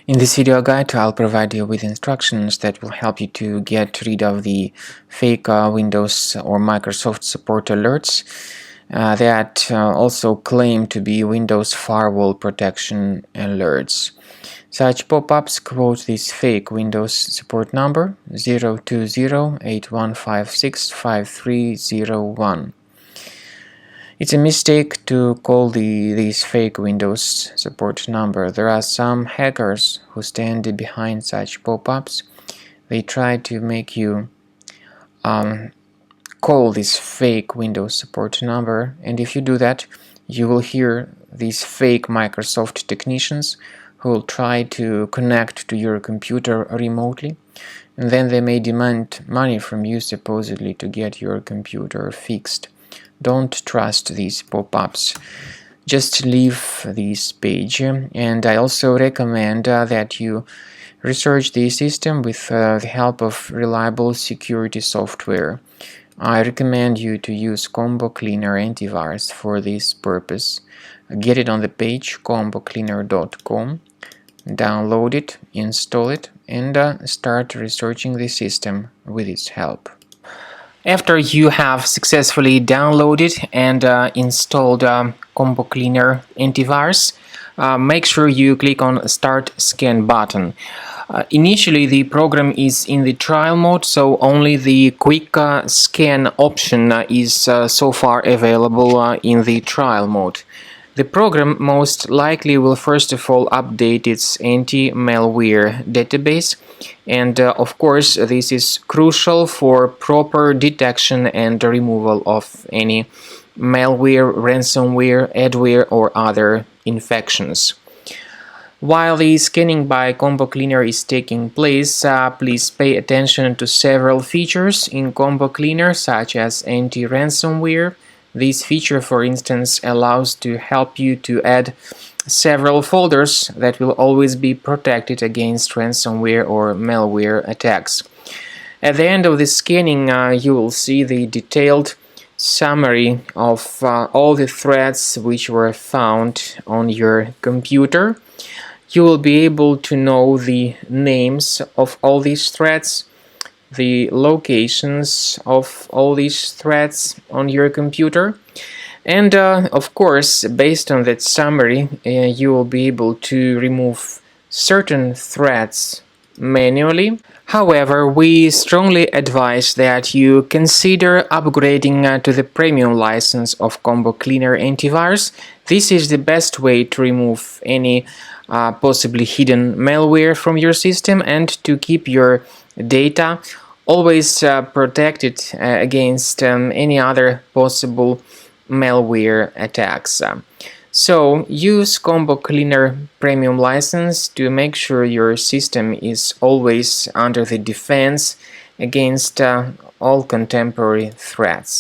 In this video guide, I'll provide you with instructions that will help you to get rid of the fake Windows or Microsoft support alerts that also claim to be Windows firewall protection alerts. Such pop-ups quote this fake Windows support number 020-8156-5301. It's a mistake to call this fake Windows support number. There are some hackers who stand behind such pop-ups. They try to make you call this fake Windows support number, and if you do that, you will hear these fake Microsoft technicians who will try to connect to your computer remotely, and then they may demand money from you supposedly to get your computer fixed. Don't trust these pop-ups. Just leave this page, and I also recommend that you research the system with the help of reliable security software. I recommend you to use Combo Cleaner Antivirus for this purpose. Get it on the page combocleaner.com, download it, install it, and start researching the system with its help. After you have successfully downloaded and installed Combo Cleaner Antivirus, make sure you click on Start Scan button. Initially, the program is in the trial mode, so only the quick scan option is so far available in the trial mode. The program most likely will first of all update its anti-malware database, and of course this is crucial for proper detection and removal of any malware, ransomware, adware or other infections. While the scanning by Combo Cleaner is taking place, please pay attention to several features in Combo Cleaner, such as anti-ransomware. This feature, for instance, allows to help you to add several folders that will always be protected against ransomware or malware attacks. At the end of the scanning, you will see the detailed summary of all the threats which were found on your computer. You will be able to know the names of all these threats, the locations of all these threats on your computer, and of course, based on that summary, you will be able to remove certain threats manually. However, we strongly advise that you consider upgrading to the premium license of Combo Cleaner Antivirus. This is the best way to remove any possibly hidden malware from your system and to keep your data always protected against any other possible malware attacks. So use Combo Cleaner Premium license to make sure your system is always under the defense against all contemporary threats.